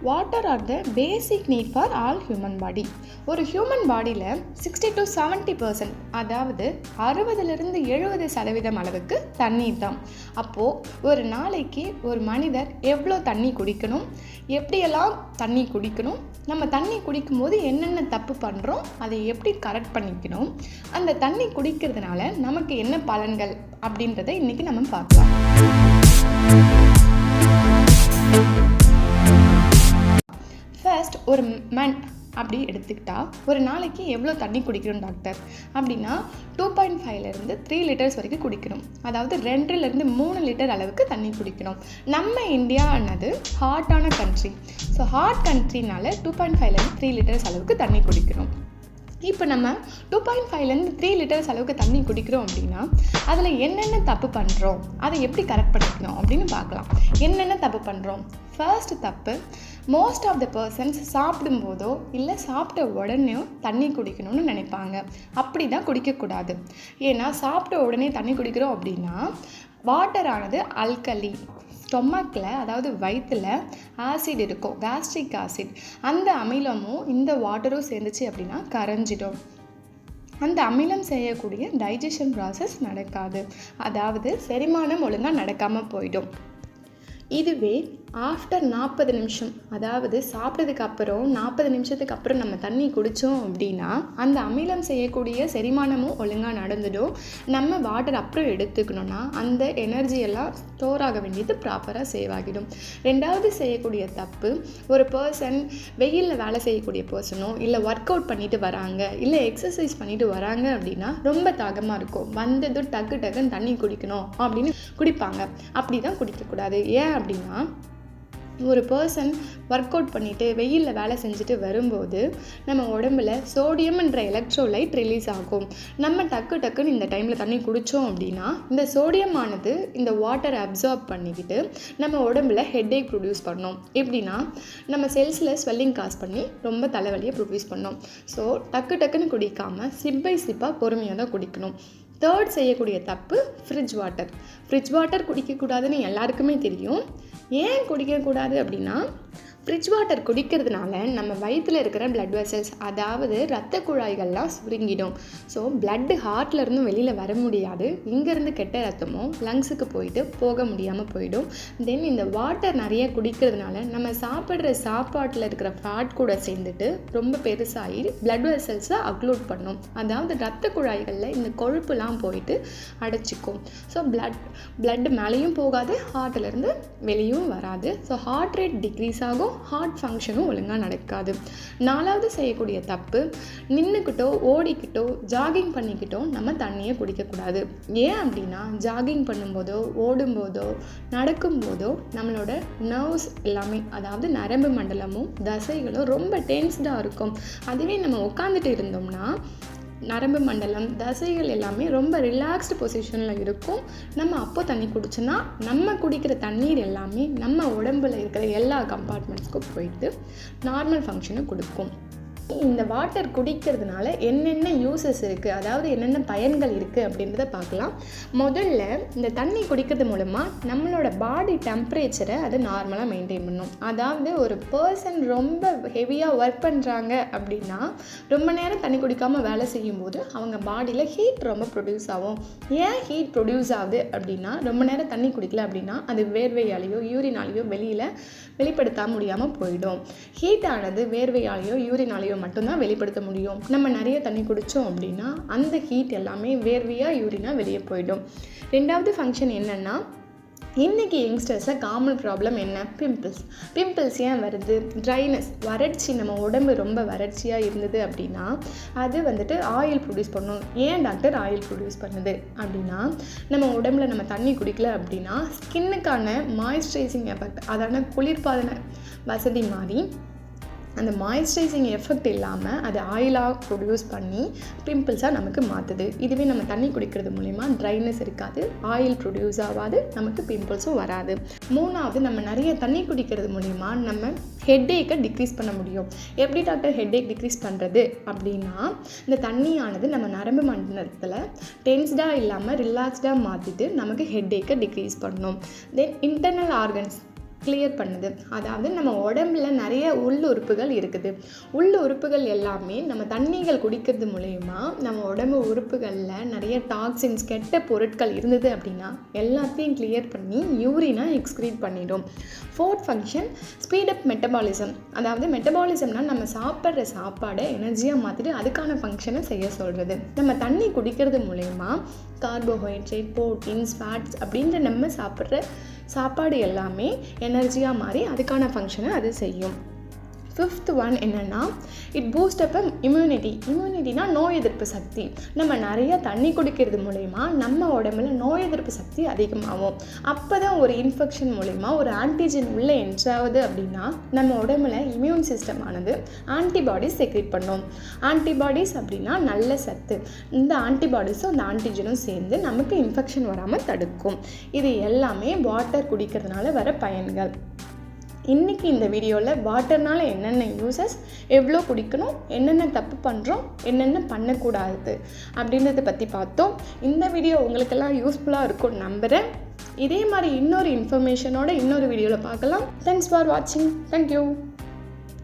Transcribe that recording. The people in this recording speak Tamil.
Water R the basic need for all human body. ஒரு ஹியூமன் பாடியில் 60 to 70%, அதாவது 60-70% அளவுக்கு தண்ணீர் தான். அப்போது ஒரு நாளைக்கு ஒரு மனிதர் எவ்வளோ தண்ணி குடிக்கணும், எப்படியெல்லாம் தண்ணி குடிக்கணும், நம்ம தண்ணி குடிக்கும்போது என்னென்ன தப்பு பண்ணுறோம், அதை எப்படி கரெக்ட் பண்ணிக்கணும், அந்த தண்ணி குடிக்கிறதுனால நமக்கு என்ன பலன்கள் அப்படின்றத இன்றைக்கி நம்ம பார்க்கலாம். ஃபர்ஸ்ட், ஒரு மன் அப்படி எடுத்துக்கிட்டால் ஒரு நாளைக்கு எவ்வளோ தண்ணி குடிக்கணும் டாக்டர் அப்படின்னா 2.5 3 லிட்டர்ஸ் வரைக்கும் குடிக்கணும். அதாவது 2-3 லிட்டர் அளவுக்கு தண்ணி குடிக்கணும். நம்ம இந்தியானது ஹாட்டான கண்ட்ரி. ஸோ ஹாட் கண்ட்ரினால 2.5 3 லிட்டர்ஸ் அளவுக்கு தண்ணி குடிக்கணும். இப்போ நம்ம 2.5 3 லிட்டர்ஸ் அளவுக்கு தண்ணி குடிக்கிறோம் அப்படின்னா அதில் என்னென்ன தப்பு பண்ணுறோம், அதை எப்படி கரெக்ட் பண்ணிக்கணும் அப்படின்னு பார்க்கலாம். என்னென்ன தப்பு பண்ணுறோம்? ஃபர்ஸ்ட் தப்பு, மோஸ்ட் ஆஃப் த பர்சன்ஸ் சாப்பிடும்போதோ இல்லை சாப்பிட்ட உடனே தண்ணி குடிக்கணும்னு நினைப்பாங்க. அப்படி தான் குடிக்கக்கூடாது. ஏன்னா சாப்பிட்ட உடனே தண்ணி குடிக்கிறோம் அப்படின்னா வாட்டரானது அல்கலி, ஸ்டொமக்கில் அதாவது வயிற்றில் ஆசிட் இருக்கும், கேஸ்ட்ரிக் ஆசிட். அந்த அமிலமும் இந்த வாட்டரும் சேர்ந்துச்சு அப்படின்னா கரைஞ்சிடும். அந்த அமிலம் செய்யக்கூடிய டைஜஷன் ப்ராசஸ் நடக்காது, அதாவது செரிமானம் ஒழுங்காக நடக்காமல் போயிடும். இதுவே ஆஃப்டர் 40 நிமிஷம், அதாவது சாப்பிட்டதுக்கு அப்புறம் 40 நிமிஷத்துக்கு அப்புறம் நம்ம தண்ணி குடித்தோம் அப்படின்னா அந்த அமிலம் செய்யக்கூடிய செரிமானமும் ஒழுங்காக நடந்துடும். நம்ம வாட்டர் அப்புறம் எடுத்துக்கணும்னா அந்த எனர்ஜியெல்லாம் ஸ்டோர் ஆக வேண்டியது ப்ராப்பராக சேவ் ஆகிடும். ரெண்டாவது செய்யக்கூடிய தப்பு, ஒரு பர்சன் வெயிலில் வேலை செய்யக்கூடிய பர்சனோ இல்லை ஒர்க் அவுட் பண்ணிட்டு வராங்க, இல்லை எக்ஸசைஸ் பண்ணிட்டு வராங்க அப்படின்னா ரொம்ப தாகமாக இருக்கும், வந்ததும் டக்குன்னு தண்ணி குடிக்கணும் அப்படின்னு குடிப்பாங்க. அப்படி தான் குடிக்கக்கூடாது. ஏன் அப்படின்னா ஒரு பர்சன் ஒர்க் அவுட் பண்ணிவிட்டு வெயிலில் வேலை செஞ்சுட்டு வரும்போது நம்ம உடம்புல சோடியம்ன்ற எலக்ட்ரோலைட் ரிலீஸ் ஆகும். நம்ம டக்குன்னு இந்த டைமில் தண்ணி குடித்தோம் அப்படின்னா இந்த சோடியமானது இந்த வாட்டரை அப்சார்ப் பண்ணிக்கிட்டு நம்ம உடம்புல ஹெட்டேக் ப்ரொடியூஸ் பண்ணோம். எப்படின்னா நம்ம செல்ஸில் ஸ்வெல்லிங் காஸ் பண்ணி ரொம்ப தலைவலியை ப்ரொடியூஸ் பண்ணோம். ஸோ டக்குன்னு குடிக்காமல் சிப் பை சிப்பாக பொறுமையாக தான் குடிக்கணும். தேர்ட் செய்யக்கூடிய தப்பு, ஃப்ரிட்ஜ் வாட்டர் குடிக்கக்கூடாதுன்னு எல்லாருக்குமே தெரியும். ஏன் குடிக்கக்கூடாது அப்படின்னா ஃப்ரிட்ஜ் வாட்டர் குடிக்கிறதுனால நம்ம வயிற்றில் இருக்கிற பிளட் வெசல்ஸ், அதாவது இரத்த குழாய்கள்லாம் சுருங்கிடும். ஸோ பிளட்டு ஹார்ட்லேருந்து வெளியில் வர முடியாது, இங்கேருந்து கெட்ட ரத்தமும் லங்ஸுக்கு போயிட்டு போக முடியாமல் போயிடும். தென் இந்த வாட்டர் நிறைய குடிக்கிறதுனால நம்ம சாப்பிட்ற சாப்பாட்டில் இருக்கிற ஃபேட் கூட சேர்ந்துட்டு ரொம்ப பெருசாகி பிளட் வெசல்ஸை அக்ளூட் பண்ணும். அதாவது இரத்த குழாய்களில் இந்த கொழுப்புலாம் போயிட்டு அடைச்சிக்கும். ஸோ பிளட் மேலேயும் போகாது, ஹார்ட்டிலேருந்து வெளியும் வராது. ஸோ ஹார்ட் ரேட் டிக்ரீஸ் ஆகும், ஹார்ட் ஃபங்க்ஷனும் ஒழுங்காக நடக்காது. நாலாவது செய்யக்கூடிய தப்பு, நின்றுக்கிட்டோ ஓடிக்கிட்டோ ஜாகிங் பண்ணிக்கிட்டோ நம்ம தண்ணியை குடிக்கக்கூடாது. ஏன் அப்படின்னா ஜாகிங் பண்ணும்போதோ ஓடும்போதோ நடக்கும்போதோ நம்மளோட நர்வ்ஸ் எல்லாமே, அதாவது நரம்பு மண்டலமும் தசைகளும் ரொம்ப டென்ஸ்டாக இருக்கும். அதுவே நம்ம உட்காந்துட்டு இருந்தோம்னா நரம்பு மண்டலம் தசைகள் எல்லாமே ரொம்ப ரிலாக்ஸ்டு பொசிஷனில் இருக்கும். நம்ம அப்போ தண்ணி குடிச்சோன்னா நம்ம குடிக்கிற தண்ணீர் எல்லாமே நம்ம உடம்பில் இருக்கிற எல்லா கம்பார்ட்மெண்ட்ஸ்க்கும் போயிட்டு நார்மல் ஃபங்க்ஷனை கொடுக்கும். இந்த வாட்டர் குடிக்கிறதுனால என்னென்ன யூசஸ் இருக்குது, அதாவது என்னென்ன பயன்கள் இருக்குது அப்படின்றத பார்க்கலாம். முதல்ல இந்த தண்ணி குடிக்கிறது மூலமாக நம்மளோட பாடி டெம்பரேச்சரை அது நார்மலாக மெயின்டைன் பண்ணும். அதாவது ஒரு பர்சன் ரொம்ப ஹெவியாக ஒர்க் பண்ணுறாங்க அப்படின்னா ரொம்ப நேரம் தண்ணி குடிக்காமல் வேலை செய்யும்போது அவங்க பாடியில் ஹீட் ரொம்ப ப்ரொடியூஸ் ஆகும். ஏன் ஹீட் ப்ரொடியூஸ் ஆகுது அப்படின்னா ரொம்ப நேரம் தண்ணி குடிக்கல அப்படின்னா அது வேர்வையாலேயோ யூரினாலேயோ வெளிப்படுத்த முடியாமல் போயிடும். ஹீட்டானது வேர்வையாலேயோ யூரினாலேயோ மட்டும்தான் வெளிப்படுத்த முடியும். நம்ம நிறைய தண்ணி குடித்தோம் அப்படின்னா அந்த ஹீட் எல்லாமே வேர்வையாக யூரினா வெளியே போயிடும். ரெண்டாவது ஃபங்க்ஷன் என்னென்னா, இன்றைக்கி யங்ஸ்டர்ஸில் காமன் ப்ராப்ளம் என்ன? பிம்பிள்ஸ் ஏன் வருது? ட்ரைனஸ், வறட்சி. நம்ம உடம்பு ரொம்ப வறட்சியாக இருந்தது அப்படின்னா அது ஆயில் ப்ரொடியூஸ் பண்ணும். ஏன் டாக்டர் ஆயில் ப்ரொடியூஸ் பண்ணுது அப்படின்னா நம்ம உடம்புல நம்ம தண்ணி குடிக்கல அப்படின்னா ஸ்கின்னுக்கான மாய்ஸ்சரைசிங் எஃபெக்ட், அதான குளிர்பாதன வசதி மாதிரி அந்த மாய்ஸ்சரைசிங் எஃபெக்ட் இல்லாமல் அது ஆயிலாக ப்ரொடியூஸ் பண்ணி பிம்பிள்ஸாக நமக்கு மாற்றுது. இதுவே நம்ம தண்ணி குடிக்கிறது மூலிமா ட்ரைனஸ் இருக்காது, ஆயில் ப்ரொடியூஸ் ஆகாது, நமக்கு பிம்பிள்ஸும் வராது. மூணாவது, நம்ம நிறைய தண்ணி குடிக்கிறது மூலிமா நம்ம ஹெட்டேக்கை டிக்ரீஸ் பண்ண முடியும். எப்படி டாக்டர் ஹெட்டேக் டிக்ரீஸ் பண்ணுறது அப்படின்னா இந்த தண்ணியானது நம்ம நரம்பு மண்டலத்தில் டென்ஸ்டாக இல்லாமல் ரிலாக்ஸ்டாக மாற்றிட்டு நமக்கு ஹெட்டேக்கை டிக்ரீஸ் பண்ணணும். தென் இன்டர்னல் ஆர்கன்ஸ், கிளியர் பண்ணுது. அதாவது நம்ம உடம்புல நிறைய உள்ளுறுப்புகள் இருக்குது. உள்ளுறுப்புகள் எல்லாமே நம்ம தண்ணிகள் குடிக்கிறது மூலயமா நம்ம உடம்பு உறுப்புகளில் நிறைய டாக்ஸின்ஸ், கெட்ட பொருட்கள் இருந்தது அப்படின்னா எல்லாத்தையும் கிளியர் பண்ணி யூரினா எக்ஸ்க்ரீட் பண்ணிடும். 4th function speed up metabolism. அதாவது மெட்டபாலிசம்னால் நம்ம சாப்பிட்ற சாப்பாடை எனர்ஜியாக மாற்றிட்டு அதுக்கான ஃபங்க்ஷனை செய்ய சொல்கிறது. நம்ம தண்ணி குடிக்கிறது மூலயமா கார்போஹைட்ரேட், ப்ரோட்டீன்ஸ், ஃபேட்ஸ் அப்படின்ற நம்ம சாப்பிட்ற சாப்பாடு எல்லாமே எனர்ஜியாக மாறி அதுக்கான ஃபங்க்ஷனை அது செய்யும். 5th ஒன் என்னென்னா இட் பூஸ்ட் அப் இம்யூனிட்டி. இம்யூனிட்டினா நோய் எதிர்ப்பு சக்தி. நம்ம நிறைய தண்ணி குடிக்கிறது மூலயமா நம்ம உடம்புல நோய் எதிர்ப்பு சக்தி அதிகமாகும். அப்போ தான் ஒரு இன்ஃபெக்ஷன் மூலயமா ஒரு ஆன்டிஜன் உள்ளே என்ட்ராகுது அப்படின்னா நம்ம உடம்புல இம்யூன் சிஸ்டம் ஆனது ஆன்டிபாடிஸ் செக்ரேட் பண்ணும். ஆன்டிபாடிஸ் அப்படின்னா நல்ல சத்து. இந்த ஆன்டிபாடிஸும் அந்த ஆன்டிஜனும் சேர்ந்து நமக்கு இன்ஃபெக்ஷன் வராமல் தடுக்கும். இது எல்லாமே வாட்டர் குடிக்கிறதுனால வர பயன்கள். இன்றைக்கி இந்த வீடியோவில் வாட்டர்னால் என்னென்ன யூசஸ், எவ்வளோ குடிக்கணும், என்னென்ன தப்பு பண்ணுறோம், என்னென்ன பண்ணக்கூடாது அப்படின்றத பற்றி பார்த்தோம். இந்த வீடியோ உங்களுக்கெல்லாம் யூஸ்ஃபுல்லாக இருக்கும்னு நம்புகிறேன். இதே மாதிரி இன்னொரு இன்ஃபர்மேஷனோட இன்னொரு வீடியோவில் பார்க்கலாம். தேங்க்ஸ் ஃபார் வாட்சிங். தேங்க்யூ.